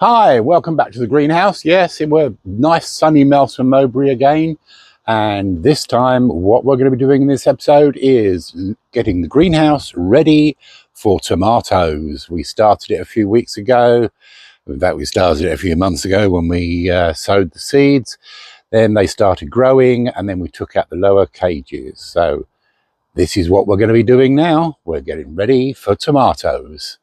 Hi, welcome back to the greenhouse. Yes, we're nice sunny Melton Mowbray again, and this time what we're going to be doing in this episode is getting the greenhouse ready for tomatoes. We started it a few weeks ago. In fact, we started it a few months ago when we sowed the seeds. Then they started growing, and then we took out the lower cages. So this is what we're going to be doing now. We're getting ready for tomatoes.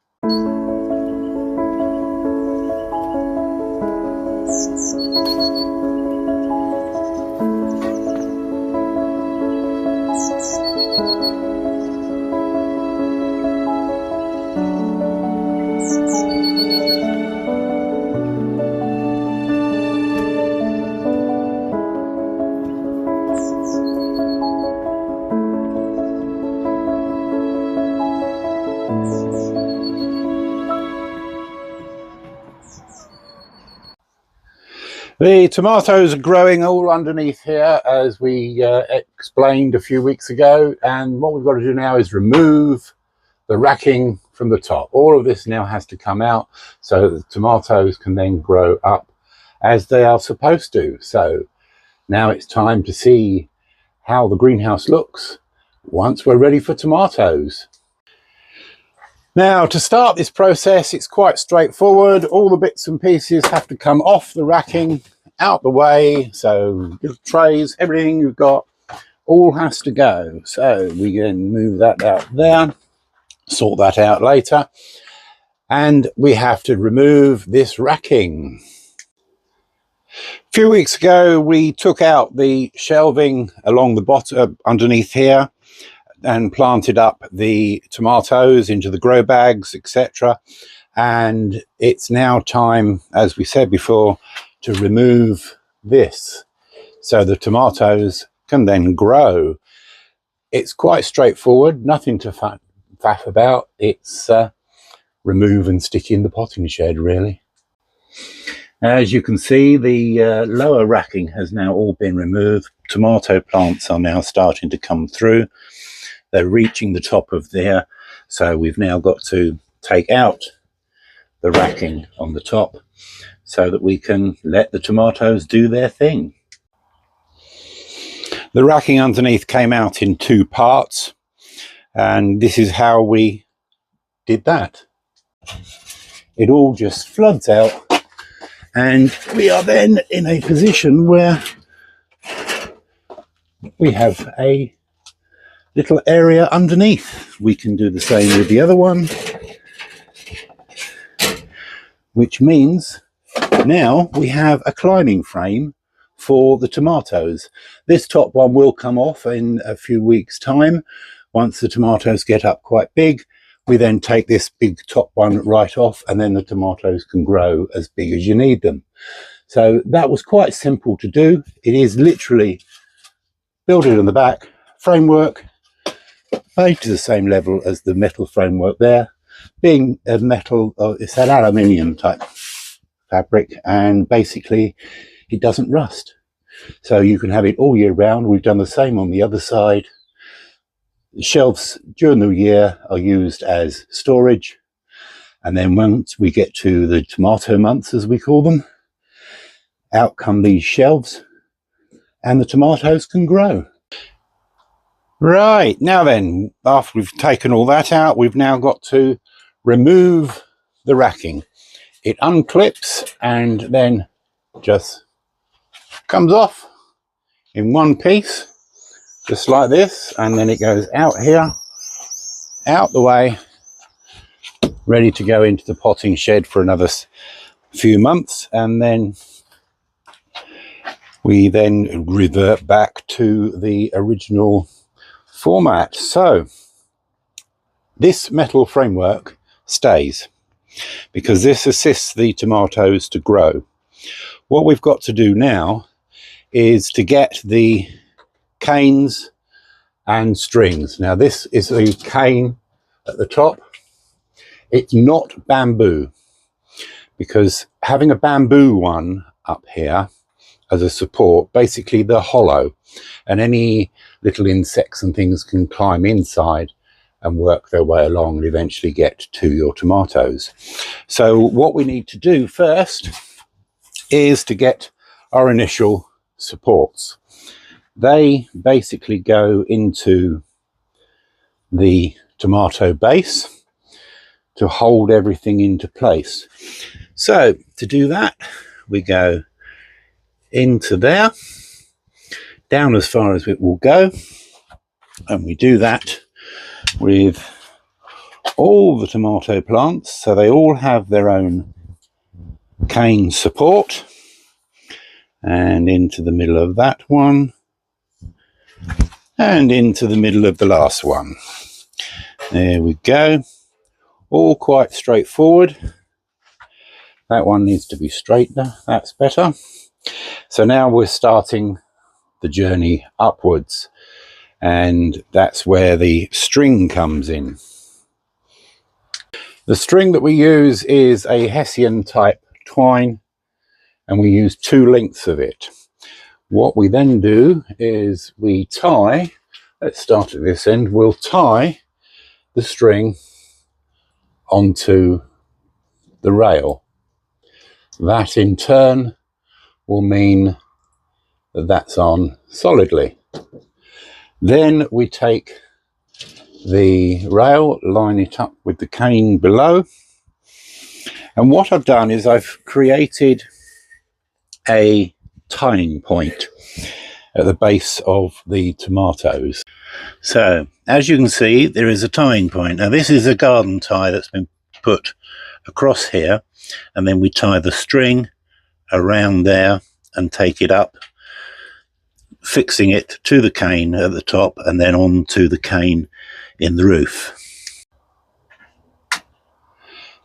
The tomatoes are growing all underneath here, as we explained a few weeks ago, and what we've got to do now is remove the racking from the top. All of this now has to come out so that the tomatoes can then grow up as they are supposed to. So now it's time to see how the greenhouse looks once we're ready for tomatoes. Now, to start this process, it's quite straightforward. All the bits and pieces have to come off the racking, out the way. So little trays, everything you've got, all has to go. So we can move that out there, sort that out later. And we have to remove this racking. A few weeks ago, we took out the shelving along the bottom underneath here and planted up the tomatoes into the grow bags, etc. And it's now time, as we said before, to remove this so the tomatoes can then grow. It's quite straightforward, nothing to faff about. It's remove and stick in the potting shed, really. As you can see, the lower racking has now all been removed. Tomato plants are now starting to come through. They're reaching the top of there, so we've now got to take out the racking on the top so that we can let the tomatoes do their thing. The racking underneath came out in two parts, and this is how we did that. It all just floods out, and we are then in a position where we have a little area underneath. We can do the same with the other one, which means now we have a climbing frame for the tomatoes. This top one will come off in a few weeks' time. Once the tomatoes get up quite big, we then take this big top one right off, and then the tomatoes can grow as big as you need them. So that was quite simple to do. It is literally built it on the back, framework, made to the same level as the metal framework there. Being a metal, it's an aluminium type fabric, and basically it doesn't rust. So you can have it all year round. We've done the same on the other side. The shelves during the year are used as storage, and then once we get to the tomato months, as we call them, out come these shelves and the tomatoes can grow. Right, now then, after we've taken all that out, we've now got to remove the racking. It unclips and then just comes off in one piece, just like this, and then it goes out here, out the way, ready to go into the potting shed for another few months, and then we then revert back to the original format. So this metal framework stays because this assists the tomatoes to grow. What we've got to do now is to get the canes and strings. Now this is a cane at the top. It's not bamboo, because having a bamboo one up here as a support, basically they're hollow and any little insects and things can climb inside and work their way along and eventually get to your tomatoes. So what we need to do first is to get our initial supports. They basically go into the tomato base to hold everything into place. So to do that, we go into there, down as far as it will go, and we do that with all the tomato plants, so they all have their own cane support, and into the middle of that one, and into the middle of the last one. There we go, all quite straightforward. That one needs to be straighter, that's better. So now we're starting the journey upwards, and that's where the string comes in. The string that we use is a Hessian type twine, and we use 2 lengths of it. What we then do is we tie, let's start at this end, we'll tie the string onto the rail. That in turn will mean that that's on solidly. Then we take the rail, line it up with the cane below, and what I've done is I've created a tying point at the base of the tomatoes. So as you can see, there is a tying point. Now this is a garden tie that's been put across here, and then we tie the string around there and take it up, fixing it to the cane at the top and then on to the cane in the roof.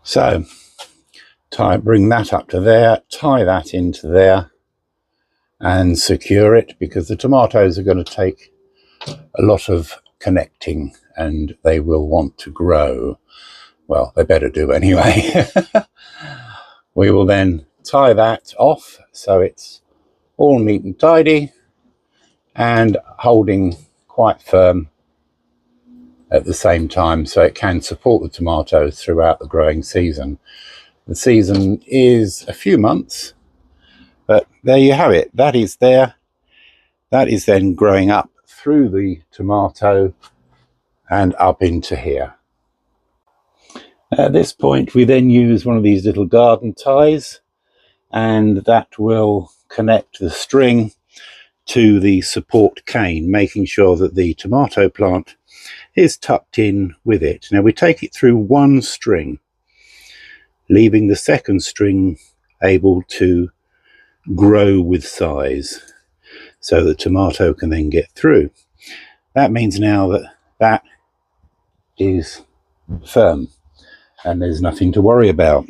So bring that up to there, tie that into there and secure it, because the tomatoes are going to take a lot of connecting and they will want to grow. Well, they better do anyway. We will then tie that off so it's all neat and tidy and holding quite firm at the same time, so it can support the tomatoes throughout the growing season. The season is a few months, but there you have it. That is there. That is then growing up through the tomato and up into here. At this point, we then use one of these little garden ties, and that will connect the string to the support cane, making sure that the tomato plant is tucked in with it. Now we take it through one string, leaving the second string able to grow with size, so the tomato can then get through. That means now that that is firm and there's nothing to worry about.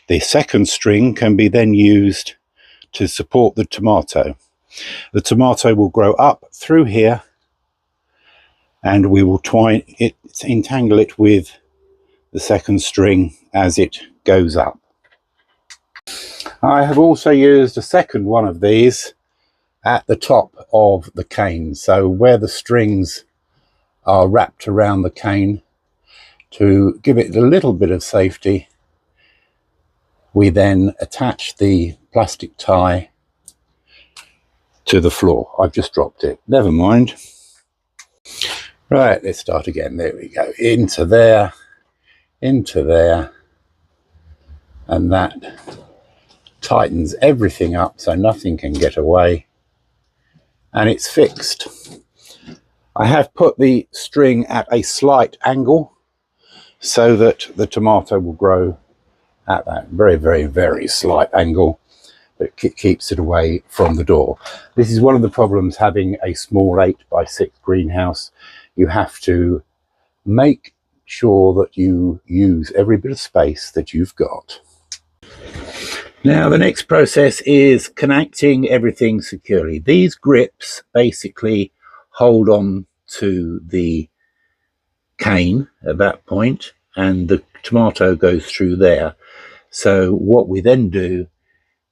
The second string can be then used to support the tomato. The tomato will grow up through here, and we will entangle it with the second string as it goes up. I have also used a second one of these at the top of the cane, so where the strings are wrapped around the cane, to give it a little bit of safety, we then attach the plastic tie to the floor. I've just dropped it, never mind. Right, let's start again. There we go, into there, and that tightens everything up so nothing can get away, and it's fixed. I have put the string at a slight angle so that the tomato will grow at that very, very, very slight angle, but it keeps it away from the door. This is one of the problems having a small 8x6 greenhouse. You have to make sure that you use every bit of space that you've got. Now the next process is connecting everything securely. These grips basically hold on to the cane at that point, and the tomato goes through there. So what we then do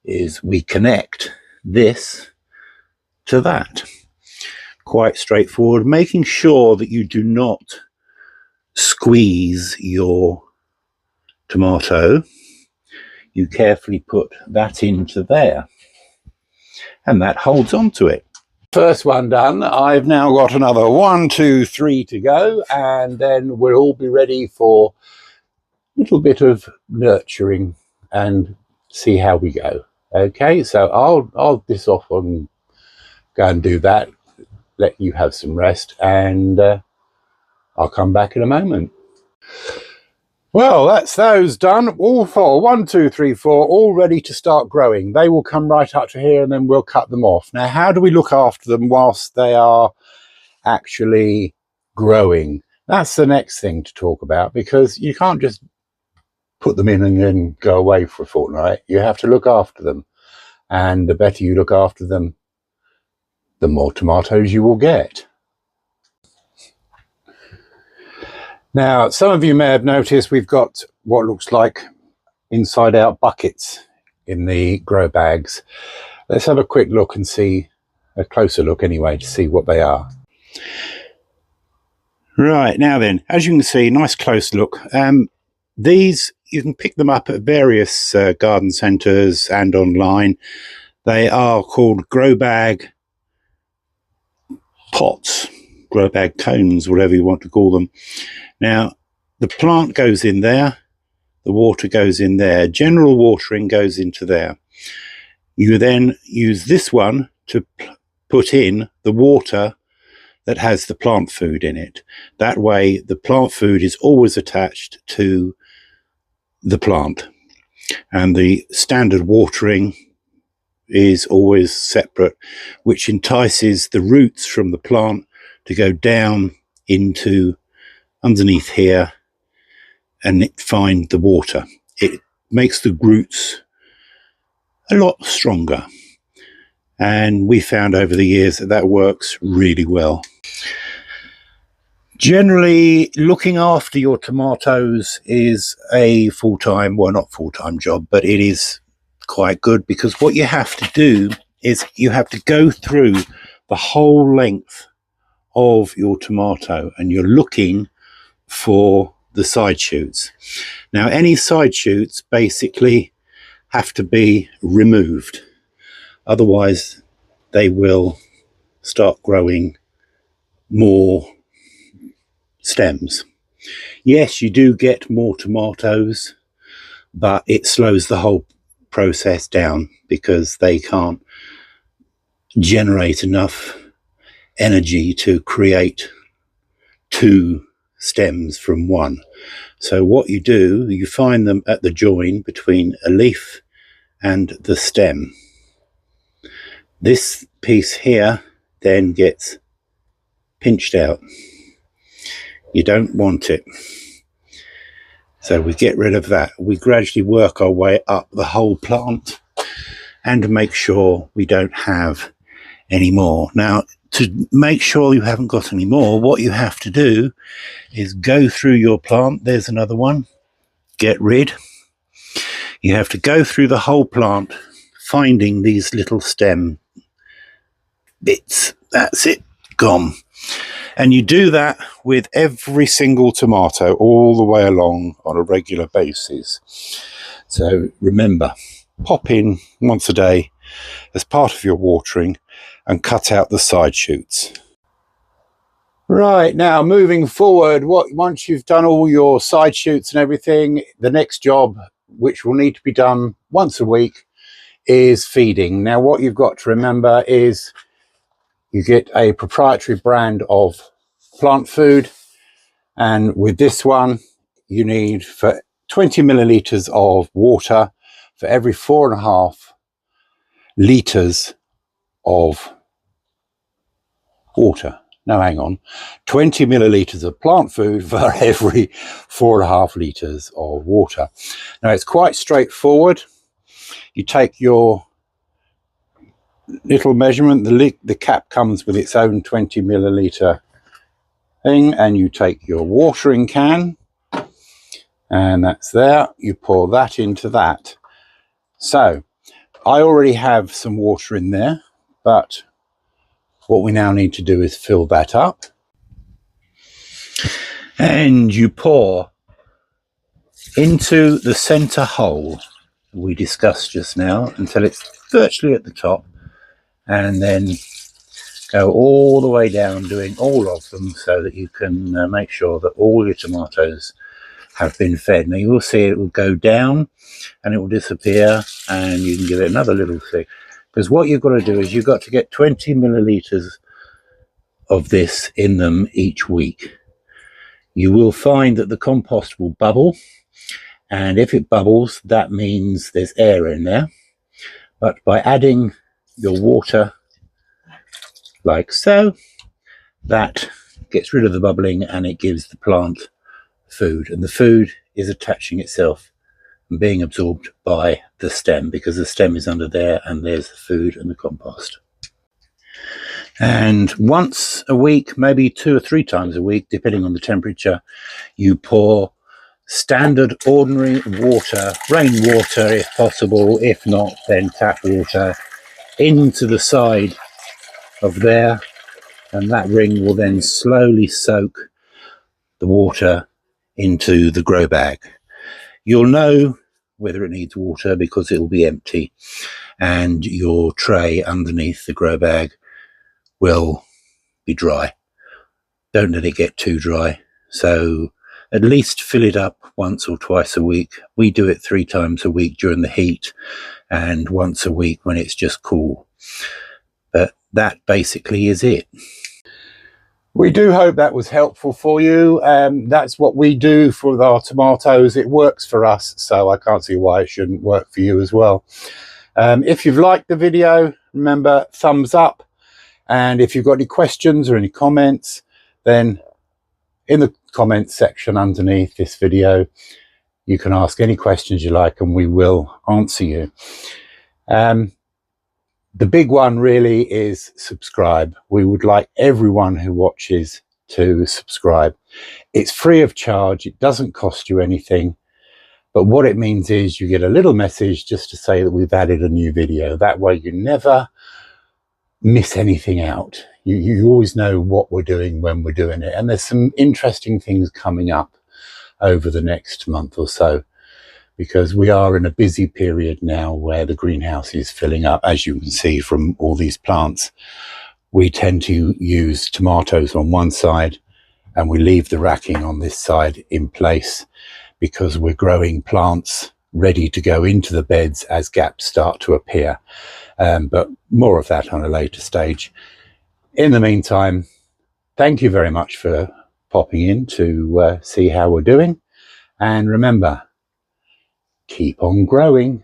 is we connect this to that. Quite straightforward, making sure that you do not squeeze your tomato, you carefully put that into there, and that holds on to it. First one done. I've now got another 1, 2, 3 to go, and then we'll all be ready for a little bit of nurturing and see how we go. Okay, so I'll this off and go and do that, let you have some rest, and I'll come back in a moment. Well, that's those done. All 4, 1, 2, 3, 4, all ready to start growing. They will come right up to here and then we'll cut them off. Now, how do we look after them whilst they are actually growing? That's the next thing to talk about, because you can't just put them in and then go away for a fortnight. You have to look after them. And the better you look after them, the more tomatoes you will get. Now, some of you may have noticed we've got what looks like inside out buckets in the grow bags. Let's have a quick look and see, a closer look anyway, to see what they are. Right, now then, as you can see, nice close look. These, you can pick them up at various garden centres and online. They are called grow bag pots, grow bag cones, whatever you want to call them. Now, the plant goes in there, the water goes in there, general watering goes into there. You then use this one to put in the water that has the plant food in it. That way, the plant food is always attached to the plant, and the standard watering is always separate, which entices the roots from the plant to go down into underneath here and find the water. It makes the roots a lot stronger, and we found over the years that that works really well. Generally, looking after your tomatoes is a full-time, well, not full-time job, but it is quite good, because what you have to do is you have to go through the whole length of your tomato, and you're looking for the side shoots. Now, any side shoots basically have to be removed, otherwise they will start growing more stems. Yes, you do get more tomatoes, but it slows the whole process down, because they can't generate enough energy to create 2 stems from one. So what you do, you find them at the join between a leaf and the stem. This piece here then gets pinched out. You don't want it, so we get rid of that. We gradually work our way up the whole plant and make sure we don't have any more. Now, to make sure you haven't got any more, what you have to do is go through your plant. There's another one. Get rid. You have to go through the whole plant, finding these little stem bits. That's it, gone. And you do that with every single tomato all the way along on a regular basis. So remember, pop in once a day as part of your watering and cut out the side shoots. Right, now moving forward, once you've done all your side shoots and everything, the next job, which will need to be done once a week, is feeding. Now, what you've got to remember is you get a proprietary brand of plant food, and with this one you need, for 20 millilitres of water for every 4.5 litres of water. No, hang on, 20 millilitres of plant food for every 4.5 litres of water. Now, it's quite straightforward. You take your little measurement, the cap comes with its own 20 millilitre thing, and you take your watering can, and that's there. You pour that into that. So I already have some water in there, but what we now need to do is fill that up. And you pour into the center hole we discussed just now until it's virtually at the top, and then go all the way down, doing all of them, so that you can make sure that all your tomatoes have been fed. Now you will see it will go down and it will disappear, and you can give it another little thing, because what you've got to do is you've got to get 20 milliliters of this in them each week. You will find that the compost will bubble, and if it bubbles, that means there's air in there. But by adding your water like so, that gets rid of the bubbling and it gives the plant food, and the food is attaching itself and being absorbed by the stem, because the stem is under there and there's the food and the compost. And once a week, maybe 2 or 3 times a week, depending on the temperature, you pour standard ordinary water, rainwater if possible, if not then tap water, into the side of there, and that ring will then slowly soak the water into the grow bag. You'll know whether it needs water because it will be empty, and your tray underneath the grow bag will be dry. Don't let it get too dry, so at least fill it up once or twice a week. We do it 3 times a week during the heat, and once a week when it's just cool. But that basically is it. We do hope that was helpful for you. That's what we do for our tomatoes. It works for us, so I can't see why it shouldn't work for you as well. If you've liked the video, remember, thumbs up. And if you've got any questions or any comments, then in the comments section underneath this video, you can ask any questions you like and we will answer you. The big one really is subscribe. We would like everyone who watches to subscribe. It's free of charge. It doesn't cost you anything. But what it means is you get a little message just to say that we've added a new video. That way you never miss anything out. You always know what we're doing when we're doing it. And there's some interesting things coming up over the next month or so, because we are in a busy period now where the greenhouse is filling up. As you can see from all these plants, we tend to use tomatoes on one side and we leave the racking on this side in place, because we're growing plants ready to go into the beds as gaps start to appear. But more of that on a later stage. In the meantime, thank you very much for popping in to see how we're doing. And remember, keep on growing.